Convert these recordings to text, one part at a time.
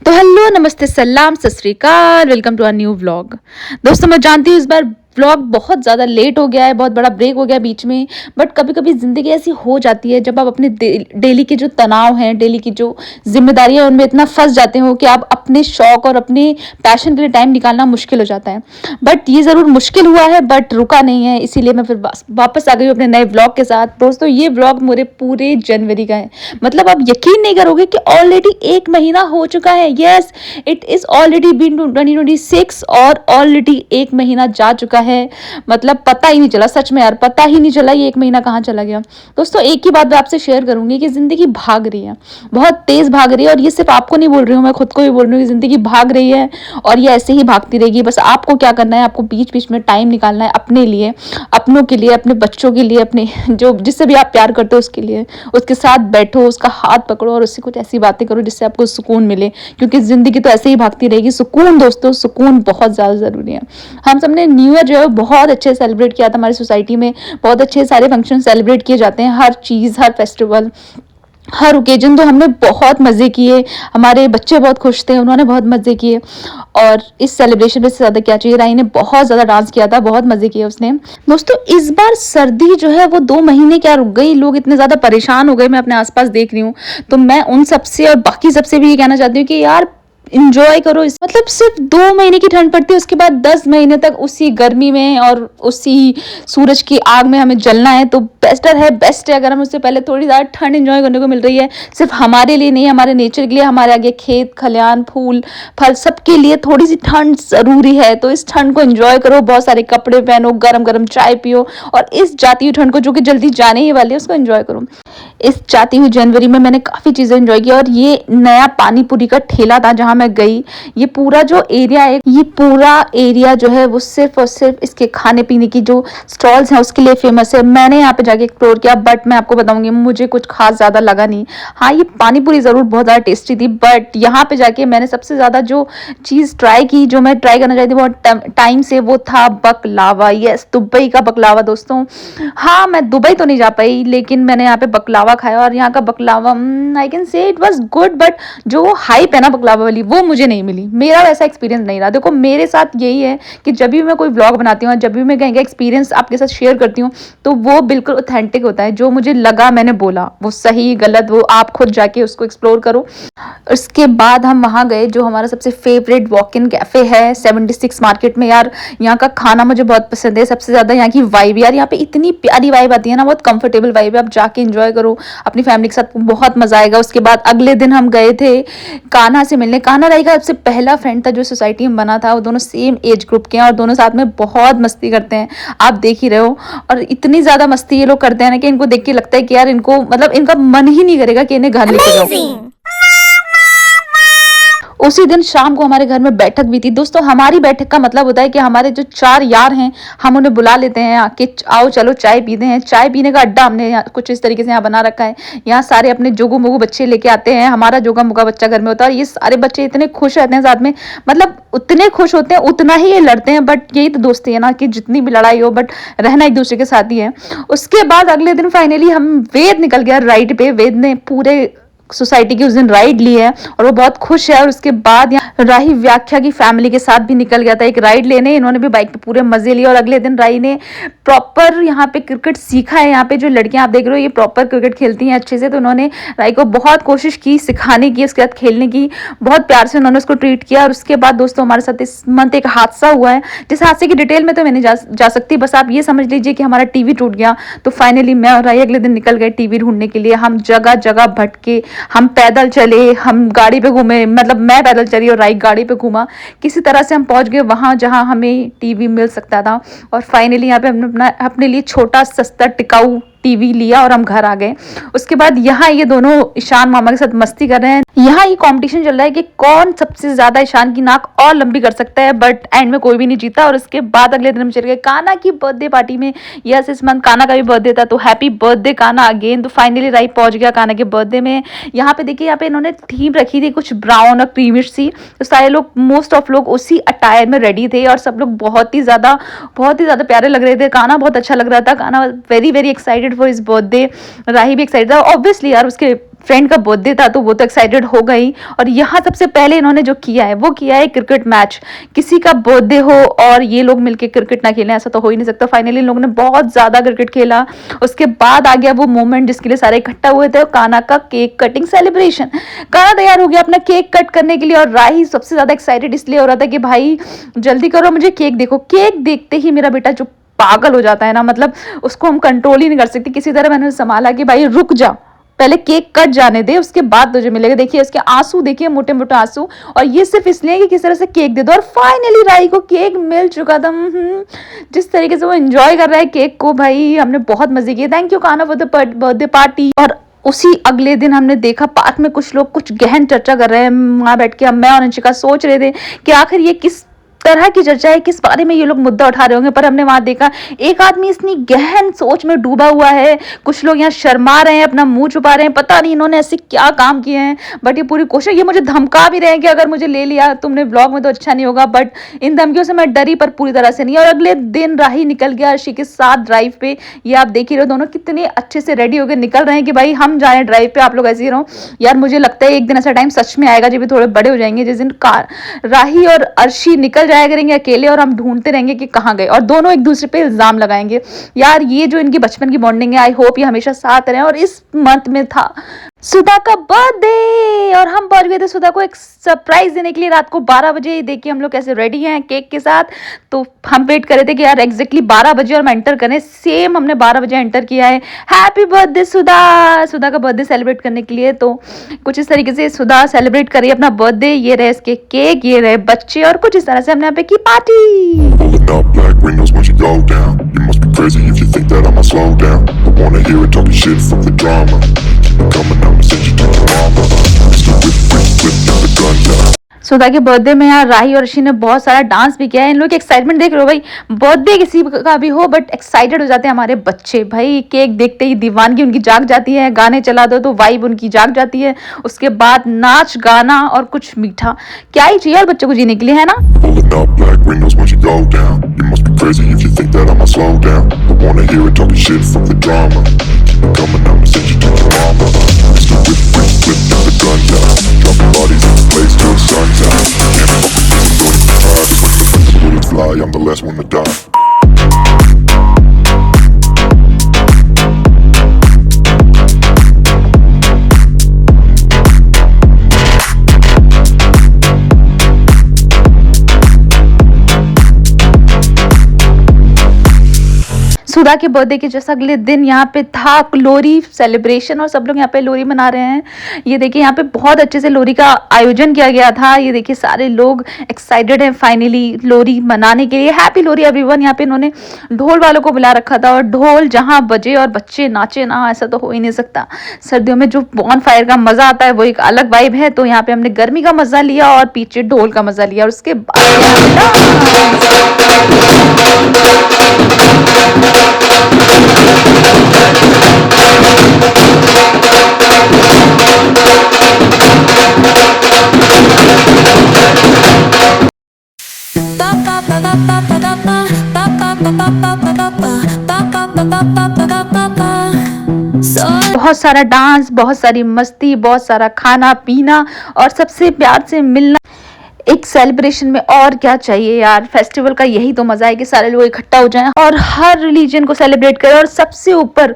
तो हेलो, नमस्ते, सलाम, सत श्री अकाल, welcome to a new vlog. दोस्तों, मैं जानती हूँ इस बार व्लॉग बहुत ज़्यादा लेट हो गया है, बहुत बड़ा ब्रेक हो गया बीच में। बट कभी कभी ज़िंदगी ऐसी हो जाती है जब आप अपने डेली के जो तनाव हैं, डेली की जो जिम्मेदारियां, उनमें इतना फंस जाते हो कि आप अपने शौक और अपने पैशन के लिए टाइम निकालना मुश्किल हो जाता है। बट ये ज़रूर मुश्किल हुआ है, बट रुका नहीं है, इसीलिए मैं फिर वापस आ गई हूँ अपने नए व्लॉग के साथ। दोस्तों, ये व्लॉग मेरे पूरे जनवरी का है। मतलब आप यकीन नहीं करोगे कि ऑलरेडी एक महीना हो चुका है। Yes, it is already been 2026 और ऑलरेडी एक महीना जा चुका है। मतलब पता ही नहीं चला, सच में यार पता ही नहीं चला ये एक महीना कहाँ चला गया। दोस्तों, एक ही बात मैं आपसे शेयर करूंगी कि जिंदगी भाग रही है, बहुत तेज भाग रही है। और ये सिर्फ आपको नहीं बोल रही हूँ, मैं खुद को भी बोल रही हूँ कि जिंदगी भाग रही है और ये ऐसे ही भागती रहेगी। बस आपको क्या करना है, आपको बीच बीच में टाइम निकालना है अपने लिए, अपनों के लिए, अपने बच्चों के लिए, अपने जो जिससे भी आप प्यार करते हो उसके लिए। उसके साथ बैठो, उसका हाथ पकड़ो और उससे कुछ ऐसी बातें करो जिससे आपको सुकून मिले, क्योंकि जिंदगी तो ऐसे ही भागती रहेगी। सुकून दोस्तों, सुकून बहुत ज्यादा जरूरी है। हम सबने न्यू ईयर जो है बहुत अच्छे सेलिब्रेट किया था हमारी सोसाइटी में। बहुत अच्छे सारे फंक्शन सेलिब्रेट किए जाते हैं, हर चीज़, हर फेस्टिवल, हर ओकेजन। तो हमने बहुत मज़े किए, हमारे बच्चे बहुत खुश थे, उन्होंने बहुत मज़े किए। और इस सेलिब्रेशन में से ज़्यादा क्या चाहिए, राई ने बहुत ज़्यादा डांस किया था, बहुत मज़े किए उसने। दोस्तों, इस बार सर्दी जो है वो 2 महीने क्या रुक गई, लोग इतने ज़्यादा परेशान हो गए, मैं अपने आसपास देख रही हूँ। तो मैं उन सबसे और बाकी सबसे भी ये कहना चाहती हूँ कि यार इंजॉय करो। इस मतलब सिर्फ 2 महीने की ठंड पड़ती है, उसके बाद 10 महीने तक उसी गर्मी में और उसी सूरज की आग में हमें जलना है। तो बेस्टर है, बेस्ट है अगर हम उससे पहले थोड़ी ज़्यादा ठंड एंजॉय करने को मिल रही है। सिर्फ हमारे लिए नहीं, हमारे नेचर के लिए, हमारे आगे खेत खलियान फूल फल सबके लिए थोड़ी सी ठंड ज़रूरी है। तो इस ठंड को एंजॉय करो, बहुत सारे कपड़े पहनो, गरम गरम चाय पियो और इस जाती हुई ठंड को, जो कि जल्दी जाने ही वाली है, उसको एंजॉय करो। इस जाती हुई जनवरी में मैंने काफ़ी चीज़ें एंजॉय की। और ये नया पानी पूरी का ठेला था जहाँ मैं गई। ये पूरा जो एरिया है, ये पूरा एरिया जो है वो सिर्फ और सिर्फ इसके खाने पीने की जो स्टॉल्स हैं उसके लिए फेमस है। मैंने यहाँ पे जाके एक्सप्लोर किया, बट मैं आपको बताऊंगी मुझे कुछ खास ज़्यादा लगा नहीं। हाँ, ये पानी पूरी ज़रूर बहुत ज़्यादा टेस्टी थी, बट यहाँ पे जाके मैंने सबसे ज़्यादा जो चीज़ ट्राई की, जो मैं ट्राई करना चाहती थी बहुत टाइम से, वो था बकलावा। यस, दुबई का बकलावा दोस्तों। हाँ, मैं दुबई तो नहीं जा पाई, लेकिन मैंने यहाँ पे बकलावा खाया और यहाँ का बकलावा I can say it was good. But जो हाइप है ना बकलावा वाली, वो मुझे नहीं मिली। मेरा वैसा एक्सपीरियंस नहीं रहा। देखो, मेरे साथ यही है कि जब भी मैं कोई व्लॉग बनाती हूँ, जब भी मैं कहीं का एक्सपीरियंस आपके साथ शेयर करती हूँ, तो वो बिल्कुल ऑथेंटिक होता है। जो मुझे लगा मैंने बोला, वो सही गलत वो आप खुद जाके उसको एक्सप्लोर करो। उसके बाद हम वहाँ गए जो हमारा सबसे फेवरेट वॉक इन कैफे है 76 मार्केट में। यार, यहाँ का खाना मुझे बहुत पसंद है, सबसे ज़्यादा यहाँ की वाइब। यार, यहाँ पे इतनी प्यारी वाइब आती है ना, बहुत कंफर्टेबल वाइब है। आप जाके एंजॉय करो अपनी फैमिली के साथ, बहुत मजा आएगा। उसके बाद अगले दिन हम गए थे कान्हा से मिलने। कान्हा राई का सबसे पहला फ्रेंड था जो सोसाइटी में बना था। वो दोनों सेम एज ग्रुप के हैं और दोनों साथ में बहुत मस्ती करते हैं, आप देख ही रहे हो। और इतनी ज्यादा मस्ती ये लोग करते हैं ना कि इनको देख के लगता है कि यार इनको, मतलब इनका मन ही नहीं करेगा कि इन्हें घर लेके जाओ। उसी दिन शाम को हमारे घर में बैठक भी थी। दोस्तों, हमारी बैठक का मतलब होता है कि हमारे जो 4 यार हैं, हम उन्हें बुला लेते हैं आके, आओ चलो चाय पीते हैं। चाय पीने का अड्डा हमने कुछ इस तरीके से यहाँ बना रखा है। यहाँ सारे अपने जोगू मोगू बच्चे लेके आते हैं। हमारा जोगा मोगा बच्चा घर में होता है और ये सारे बच्चे इतने खुश रहते हैं साथ में, मतलब उतने खुश होते हैं उतना ही ये लड़ते हैं। बट यही तो दोस्ती है ना, कि जितनी भी लड़ाई हो बट रहना एक दूसरे के साथ ही है। उसके बाद अगले दिन फाइनली हम, वेद निकल गया राइड पे। वेद ने पूरे सोसाइटी की उस दिन राइड ली है और वो बहुत खुश है। और उसके बाद यहाँ राही व्याख्या की फैमिली के साथ भी निकल गया था एक राइड लेने। इन्होंने भी बाइक पे पूरे मजे लिए। और अगले दिन राही ने प्रॉपर यहाँ पे क्रिकेट सीखा है। यहाँ पे जो लड़कियां आप देख रहे हो, ये प्रॉपर क्रिकेट खेलती हैं अच्छे से। तो उन्होंने राही को बहुत कोशिश की सिखाने की, उसके बाद खेलने की। बहुत प्यार से उन्होंने उसको ट्रीट किया। और उसके बाद दोस्तों, हमारे साथ इस मंथ एक हादसा हुआ है, जिस हादसे की डिटेल में तो मैं नहीं जा सकती। बस आप ये समझ लीजिए कि हमारा टीवी टूट गया। तो फाइनली मैं और राही अगले दिन निकल गए टीवी ढूंढने के लिए। हम जगह जगह भटके, हम पैदल चले, हम गाड़ी पे घूमे, मतलब मैं पैदल चली और राइट गाड़ी पे घूमा। किसी तरह से हम पहुंच गए वहां जहां हमें टीवी मिल सकता था। और फाइनली यहाँ पे हमने अपने लिए छोटा सस्ता टिकाऊ टीवी लिया और हम घर आ गए। उसके बाद यहाँ ये दोनों ईशान मामा के साथ मस्ती कर रहे हैं। यहाँ ये कंपटीशन चल रहा है कि कौन सबसे ज्यादा ईशान की नाक और लंबी कर सकता है। बट एंड में कोई भी नहीं जीता। और उसके बाद अगले दिन हम चले गए कान्हा की बर्थडे पार्टी में। यस, इस मंथ कान्हा का भी बर्थडे था, तो हैप्पी बर्थडे कान्हा अगेन। तो फाइनली राइट पहुंच गया कान्हा के बर्थडे में। यहाँ पे देखिए, यहाँ पे इन्होंने थीम रखी थी कुछ ब्राउन और क्रीमिश सी। तो सारे लोग, मोस्ट ऑफ लोग उसी अटायर में रेडी थे और सब लोग बहुत ही ज्यादा प्यारे लग रहे थे। कान्हा बहुत अच्छा लग रहा था। Kanha very very excited for his birthday. Rahi भी एक्साइटेड था ऑब्वियसली यार, उसके फ्रेंड का बर्थडे था तो वो तो एक्साइटेड हो गई। और यहाँ सबसे पहले इन्होंने जो किया है वो किया है क्रिकेट मैच। किसी का बर्थडे हो और ये लोग मिलके क्रिकेट ना खेलें, ऐसा तो हो ही नहीं सकता। फाइनली इन लोगों ने बहुत ज्यादा क्रिकेट खेला। उसके बाद आ गया वो मोमेंट जिसके लिए सारे इकट्ठा हुए थे, काना का केक कटिंग सेलिब्रेशन। काना तैयार हो गया अपना केक कट करने के लिए और राही सबसे ज्यादा एक्साइटेड इसलिए हो रहा था कि भाई जल्दी करो, मुझे केक देखो। केक देखते ही मेरा बेटा जो पागल हो जाता है ना, मतलब उसको हम कंट्रोल ही नहीं कर सकते। किसी तरह मैंने संभाला कि भाई रुक जा, पहले केक कट जाने दे, उसके बाद तुझे मिलेगा। देखिए इसके आंसू, देखिए मोटे मोटे आंसू, और ये सिर्फ इसलिए कि किस तरह से केक दे दो। और फाइनली राही को केक मिल चुका था। जिस तरीके से वो एंजॉय कर रहा है केक को, भाई हमने बहुत मजे किए। Thank you Kanha for the birthday party. और उसी अगले दिन हमने देखा पार्क में कुछ लोग कुछ गहन चर्चा कर रहे हैं। वहां बैठ के मैं और अंशिका सोच रहे थे कि आखिर ये किस तरह की चर्चा है, किस बारे में ये लोग मुद्दा उठा रहे होंगे। पर हमने वहां देखा एक आदमी इतनी गहन सोच में डूबा हुआ है, कुछ लोग यहाँ शर्मा रहे हैं, अपना मुंह छुपा रहे हैं, पता नहीं इन्होंने ऐसे क्या काम किए हैं। बट ये पूरी कोशिश, ये मुझे धमका भी रहे हैं कि अगर मुझे ले लिया तुमने व्लॉग में तो अच्छा नहीं होगा। बट इन धमकियों से मैं डरी, पर पूरी तरह से नहीं। और अगले दिन राही निकल गया अर्शी के साथ ड्राइव पे। ये आप देख ही रहे हो, दोनों कितने अच्छे से रेडी होकर निकल रहे हैं कि भाई हम जाए ड्राइव पे, आप लोग ऐसे ही रहो। यार मुझे लगता है एक दिन ऐसा टाइम सच में आएगा जब भी थोड़े बड़े हो जाएंगे, जिस दिन राही और अर्शी निकल जाया करेंगे अकेले और हम ढूंढते रहेंगे कि कहाँ गए, और दोनों एक दूसरे पे इल्जाम लगाएंगे। यार ये जो इनकी बचपन की बॉन्डिंग है, आई होप ये हमेशा साथ रहे। और इस मंथ में था सुधा का बर्थडे और हम पहुंच गए थे सुधा को एक सरप्राइज देने के लिए। रात को 12 बजे देखिए हम लोग कैसे रेडी हैं केक के साथ। तो हम वेट कर रहे थे कि यार एग्जैक्टली 12 बजे और हम एंटर करें। सेम हमने 12 बजे एंटर किया है। हैप्पी बर्थडे सुधा। सुधा का बर्थडे सेलिब्रेट करने के लिए तो कुछ इस तरीके से सुधा सेलिब्रेट करी अपना बर्थडे। ये रहे इसके केक, ये रहे बच्चे, और कुछ इस तरह से हमने यहाँ पे की पार्टी। सुधा के बर्थडे में यार राही और ऋषि ने बहुत सारा डांस भी किया है। इन लोग की एक्साइटमेंट देख रहे हो भाई, बर्थडे किसी का भी हो बट एक्साइटेड हो जाते हैं हमारे बच्चे। भाई केक देखते ही दीवानगी उनकी जाग जाती है, गाने चला दो तो वाइब उनकी जाग जाती है। उसके बाद नाच गाना और कुछ मीठा, क्या ही चाहिए और बच्चों को जीने के लिए, है ना। I'm the last one to die. सुधा के बर्थडे के जैसा अगले दिन यहाँ पे था लोरी सेलिब्रेशन और सब लोग यहाँ पे लोरी मना रहे हैं। ये देखिए यहाँ पे बहुत अच्छे से लोरी का आयोजन किया गया था। ये देखिए सारे लोग एक्साइटेड हैं फाइनली लोरी मनाने के लिए। हैप्पी लोरी एवरीवन। यहाँ पे इन्होंने ढोल वालों को बुला रखा था और ढोल जहाँ बजे और बच्चे नाचे ना, ऐसा तो हो ही नहीं सकता। सर्दियों में जो बॉन फायर का मजा आता है वो एक अलग वाइब है। तो यहाँ पे हमने गर्मी का मजा लिया और पीछे ढोल का मजा लिया और उसके बहुत सारा डांस, बहुत सारी मस्ती, बहुत सारा खाना पीना और सबसे प्यार से मिलना। एक सेलिब्रेशन में और क्या चाहिए यार। फेस्टिवल का यही तो मजा है कि सारे लोग इकट्ठा हो जाएं और हर रिलीजन को सेलिब्रेट करें और सबसे ऊपर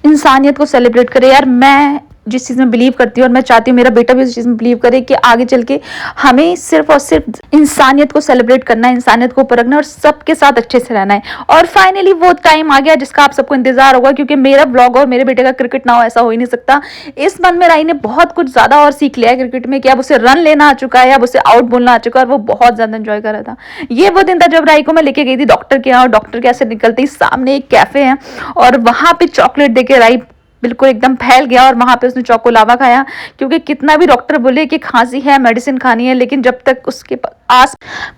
इंसानियत को सेलिब्रेट करें। यार मैं जिस चीज़ में बिलीव करती हूँ और मैं चाहती हूँ मेरा बेटा भी उस चीज़ में बिलीव करे कि आगे चल के हमें सिर्फ और सिर्फ इंसानियत को सेलिब्रेट करना है, इंसानियत को परखना और सबके साथ अच्छे से रहना है। और फाइनली वो टाइम आ गया जिसका आप सबको इंतजार होगा, क्योंकि मेरा ब्लॉग और मेरे बेटे का क्रिकेट ना हो ऐसा हो ही नहीं सकता। इस मन में राही ने बहुत कुछ ज्यादा और सीख लिया है क्रिकेट में कि अब उसे रन लेना आ चुका है, अब उसे आउट बोलना आ चुका है और वो बहुत ज्यादा एंजॉय कर रहा था। ये वो दिन था जब राही को मैं लेके गई थी डॉक्टर के यहाँ और डॉक्टर के यहाँ से निकलते ही सामने एक कैफे है और वहां पे चॉकलेट देके राही बिल्कुल एकदम फैल गया और वहां पे उसने चोको लावा खाया। क्योंकि कितना भी डॉक्टर बोले कि खांसी है मेडिसिन खानी है, लेकिन जब तक उसके आस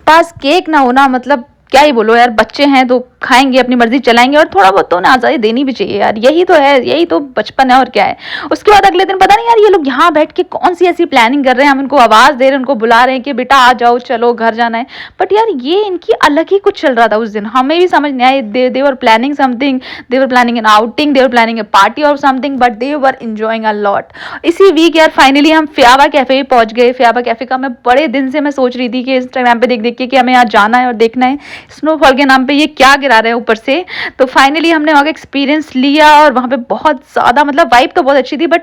पास केक ना होना, मतलब क्या ही बोलो यार, बच्चे हैं तो खाएंगे, अपनी मर्जी चलाएंगे, और थोड़ा बहुत तो उन्हें आज़ादी देनी भी चाहिए यार, यही तो है, यही तो बचपन है और क्या है। उसके बाद अगले दिन पता नहीं यार ये लोग यहाँ बैठ के कौन सी ऐसी प्लानिंग कर रहे हैं, हम इनको आवाज़ दे रहे हैं, उनको बुला रहे हैं कि बेटा आ जाओ चलो घर जाना है, बट यार ये इनकी अलग ही कुछ चल रहा था उस दिन, हमें भी समझ नहीं आया। They were planning something, they were planning an outing, they were planning a party और something, but they were enjoying a lot. इसी वीक यार फाइनली हम फ्याबा कैफे पहुंच गए। फ्याबा कैफे का मैं बड़े दिन से मैं सोच रही थी कि इंस्टाग्राम पे देख देख के कि हमें यहाँ जाना है और देखना है स्नोफॉल के नाम पे ये क्या गिरा रहे हैं ऊपर से। तो फाइनली हमने वहाँ का एक्सपीरियंस लिया और वहाँ पे बहुत ज़्यादा मतलब वाइब तो बहुत अच्छी थी, बट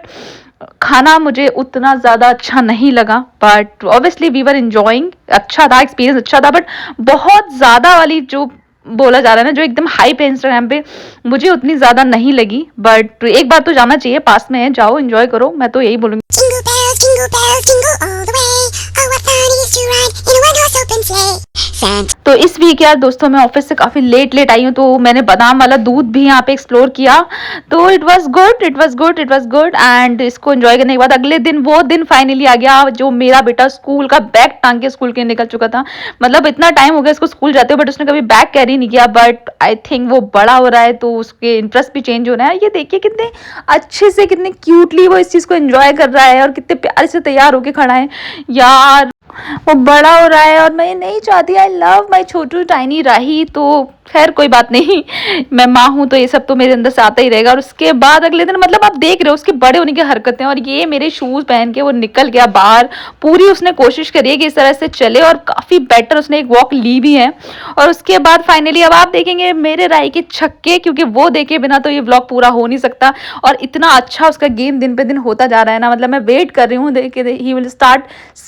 खाना मुझे उतना ज़्यादा अच्छा नहीं लगा, but obviously we were enjoying, अच्छा था, एक्सपीरियंस अच्छा था, बट बहुत ज़्यादा वाली जो बोला जा रहा है ना, जो एकदम हाइप है इंस्टाग्राम पे, मुझे उतनी ज़्यादा नहीं लगी। बट एक बार तो जाना चाहिए, पास में है, जाओ एंजॉय करो, मैं तो यही बोलूँगी। Jingle bells, jingle all the way. Oh, what fun it is to ride in a one-horse open sleigh. Santa तो इस वीक यार दोस्तों मैं ऑफिस से काफ़ी लेट आई हूँ, तो मैंने बादाम वाला दूध भी यहाँ पे एक्सप्लोर किया, तो it was good, it was good, it was good. And इसको एंजॉय करने के बाद अगले दिन वो दिन फाइनली आ गया जो मेरा बेटा स्कूल का बैग टांग के स्कूल के निकल चुका था। मतलब इतना टाइम हो गया इसको स्कूल जाते हुए, बट उसने कभी बैग कैरी नहीं किया। बट आई थिंक वो बड़ा हो रहा है तो उसके इंटरेस्ट भी चेंज हो रहा है। ये देखिए कितने अच्छे से, कितने क्यूटली वो इस चीज़ को एंजॉय कर रहा है और कितने प्यार से तैयार होके खड़ा है यार। वो बड़ा हो रहा है और मैं नहीं चाहती, I love my Chhotu tiny राही। तो खैर कोई बात नहीं, मैं माँ हूँ तो ये सब तो मेरे अंदर से आता ही रहेगा। और उसके बाद अगले दिन मतलब आप देख रहे हो उसके बड़े होने की हरकतें, और ये मेरे शूज़ पहन के वो निकल गया बाहर। पूरी उसने कोशिश करी है कि इस तरह से चले और काफ़ी बेटर उसने एक वॉक ली भी है। और उसके बाद फाइनली अब आप देखेंगे मेरे राही के छक्के, क्योंकि वो देखे बिना तो ये व्लॉग पूरा हो नहीं सकता। और इतना अच्छा उसका गेम दिन पे दिन होता जा रहा है ना, मतलब मैं वेट कर रही हूँ he will start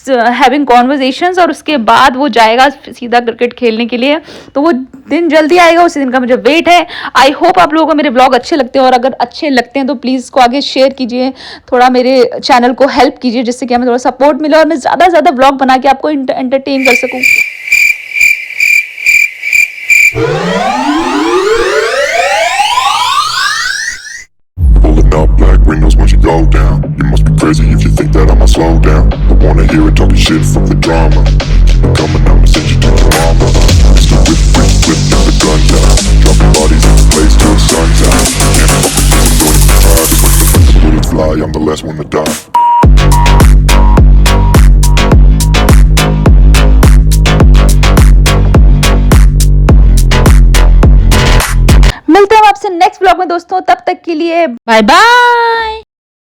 having conversations, और उसके बाद वो जाएगा सीधा क्रिकेट खेलने के लिए। तो वो दिन जल्दी आएगा, उसी दिन का मुझे वेट है। आई होप आप लोगों को मेरे ब्लॉग अच्छे लगते हैं, और अगर अच्छे लगते हैं तो प्लीज़ इसको आगे शेयर कीजिए, थोड़ा मेरे चैनल को हेल्प कीजिए, जिससे कि हमें थोड़ा सपोर्ट मिले और मैं ज़्यादा से ज़्यादा ब्लॉग बना के आपको एंटरटेन कर सकूँ। Pulling up black windows once you go down. You must be crazy if you think that I'ma slow down. I wanna hear it talking shit from the drama. Keep it coming, I'ma send you to your mama. Mr. Whip, now the gun's out. Dropping bodies in the place till the sun's out. Can't fuck with me, I'm going to hide. When the bullets fly, I'm the last one to die. मिलते हैं आपसे next blog में दोस्तों, तब तक के लिए bye bye.